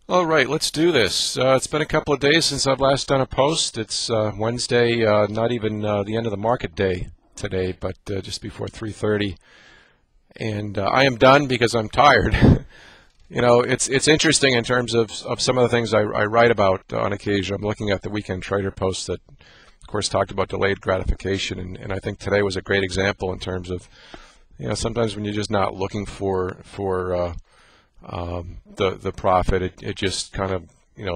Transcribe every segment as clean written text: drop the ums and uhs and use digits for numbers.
All right, let's do this. It's been a couple of days since I've last done a post. It's Wednesday, not even the end of the market day today, but just before 3:30, and I am done because I'm tired. It's interesting in terms of some of the things I write about on occasion. I'm looking at the Weekend Trader post that, of course, talked about delayed gratification, and I think today was a great example in terms of, sometimes when you're just not looking for the profit, it just kind of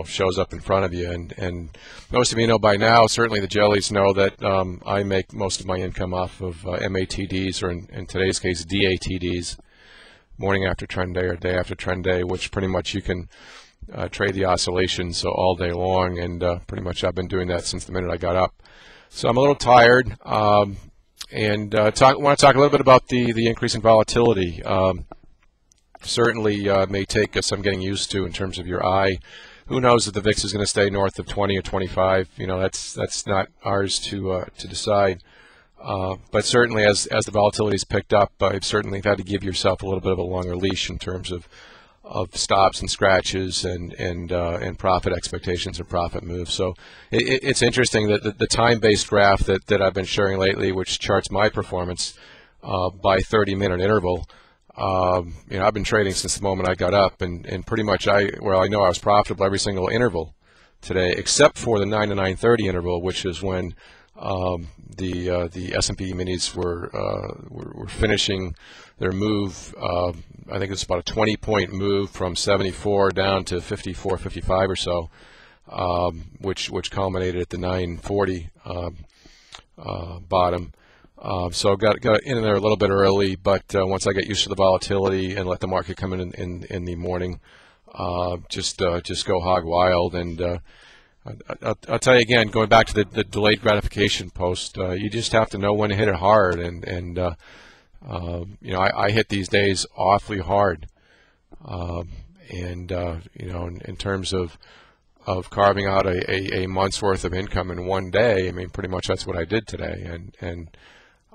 shows up in front of you, and most of you know by now. Certainly the jellies know that I make most of my income off of MATDs, or in today's case DATDs, morning after trend day or day after trend day, which pretty much you can trade the oscillations all day long, and pretty much I've been doing that since the minute I got up. So I'm a little tired, and want to talk a little bit about the increase in volatility. Certainly may take some getting used to in terms of your eye. Who knows if the VIX is going to stay north of 20 or 25? That's not ours to decide. But certainly, as the volatility's picked up, you've certainly had to give yourself a little bit of a longer leash in terms of stops and scratches and profit expectations and profit moves. So it's interesting that the time-based graph that I've been sharing lately, which charts my performance by 30-minute interval. I've been trading since the moment I got up, and pretty much I know I was profitable every single interval today, except for the 9 to 9:30 interval, which is when the S&P minis were finishing their move. I think it's about a 20-point move from 74 down to 54, 55 or so, which culminated at the 940 bottom. So got in there a little bit early, but once I get used to the volatility and let the market come in the morning, just go hog wild. And I'll tell you again, going back to the delayed gratification post, you just have to know when to hit it hard. And I hit these days awfully hard. In terms of carving out a month's worth of income in one day, I mean, pretty much that's what I did today.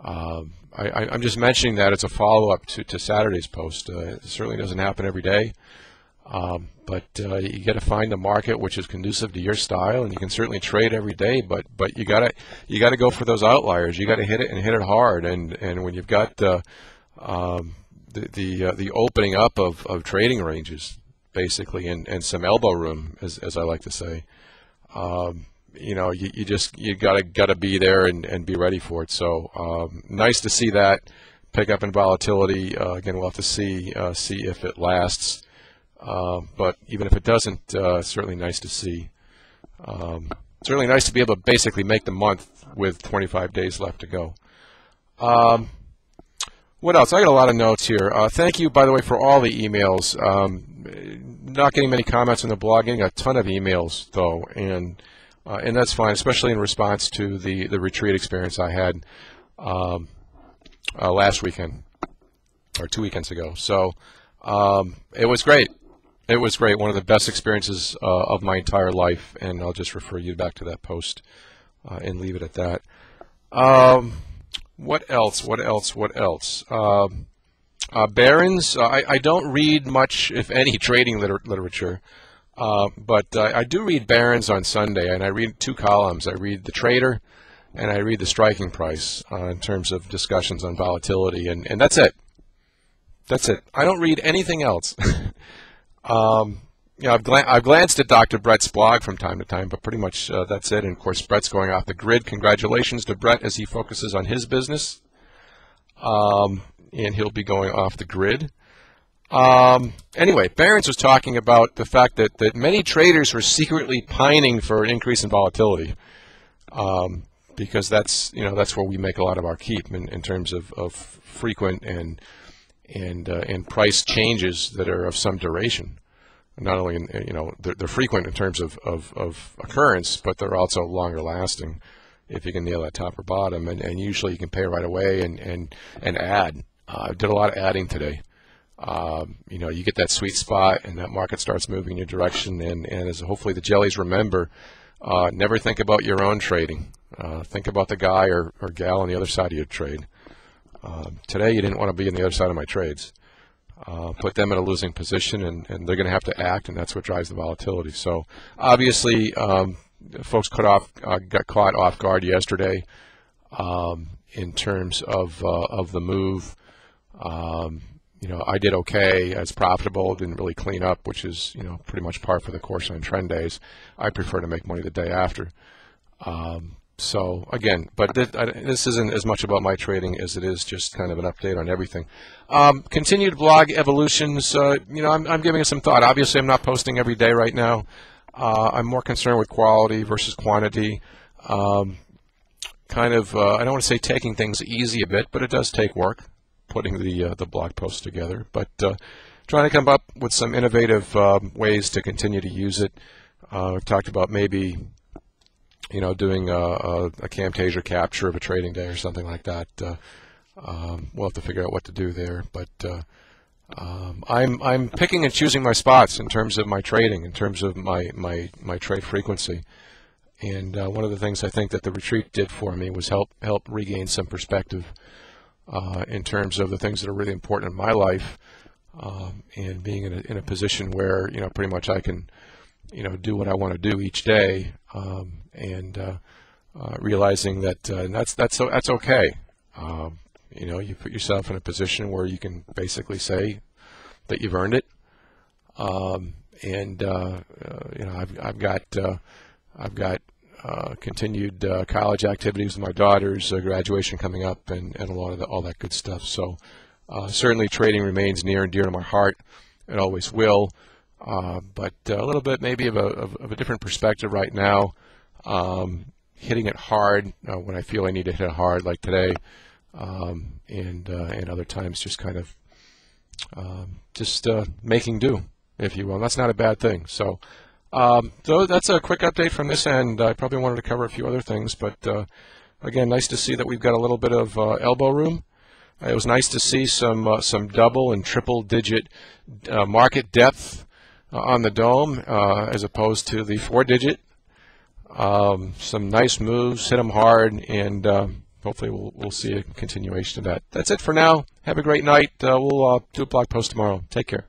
I'm just mentioning that as a follow-up to Saturday's post. It certainly doesn't happen every day, but you got to find a market which is conducive to your style, and you can certainly trade every day. But you gotta go for those outliers. You got to hit it and hit it hard. And when you've got the opening up of trading ranges, basically, and some elbow room, as I like to say. You gotta be there and be ready for it. So nice to see that pick up in volatility. Again, we'll have to see if it lasts. But even if it doesn't, it's certainly nice to see. Certainly nice to be able to basically make the month with 25 days left to go. What else? I got a lot of notes here. Thank you, by the way, for all the emails. Not getting many comments on the blog, getting a ton of emails though, and that's fine, especially in response to the retreat experience I had last weekend or 2 weekends ago. So it was great. It was great. One of the best experiences of my entire life, and I'll just refer you back to that post and leave it at that. What else? What else? What else? Barron's. I don't read much, if any, trading literature. But I do read Barron's on Sunday, and I read two columns. I read the trader, and I read the striking price in terms of discussions on volatility, and that's it. That's it. I don't read anything else. I've glanced at Dr. Brett's blog from time to time, but pretty much that's it. And of course, Brett's going off the grid. Congratulations to Brett as he focuses on his business, and he'll be going off the grid. Anyway, Barron's was talking about the fact that many traders were secretly pining for an increase in volatility, because that's where we make a lot of our keep in terms of frequent and price changes that are of some duration. Not only they're frequent in terms of occurrence, but they're also longer lasting if you can nail that top or bottom, and usually you can pay right away and add. I did a lot of adding today. You get that sweet spot, and that market starts moving in your direction. And as hopefully the jellies remember, never think about your own trading. Think about the guy or gal on the other side of your trade. Today, you didn't want to be on the other side of my trades. put them in a losing position, and they're going to have to act, and that's what drives the volatility. So obviously, folks got caught off guard yesterday in terms of the move. I did okay. It's profitable. Didn't really clean up, which is pretty much par for the course on trend days. I prefer to make money the day after. So again, but this isn't as much about my trading as it is just kind of an update on everything. Continued blog evolutions. I'm giving it some thought. Obviously, I'm not posting every day right now. I'm more concerned with quality versus quantity. I don't want to say taking things easy a bit, but it does take work putting the blog posts together. But trying to come up with some innovative ways to continue to use it. We've talked about maybe doing a Camtasia capture of a trading day or something like that. We'll have to figure out what to do there. But I'm picking and choosing my spots in terms of my trading, in terms of my trade frequency. And one of the things I think that the retreat did for me was help regain some perspective in terms of the things that are really important in my life, and being in a position where pretty much I can do what I want to do each day, and realizing that that's okay. You put yourself in a position where you can basically say that you've earned it, I've got continued college activities with my daughters, graduation coming up, and a lot of all that good stuff. So certainly trading remains near and dear to my heart. It always will. But a little bit maybe of a different perspective right now, hitting it hard when I feel I need to hit it hard, like today, and other times just kind of making do, if you will. And that's not a bad thing. So that's a quick update from this end. I probably wanted to cover a few other things, but again, nice to see that we've got a little bit of elbow room. It was nice to see some double and triple digit market depth on the dome, as opposed to the 4-digit. Some nice moves, hit them hard, and hopefully we'll see a continuation of that. That's it for now. Have a great night. We'll do a blog post tomorrow. Take care.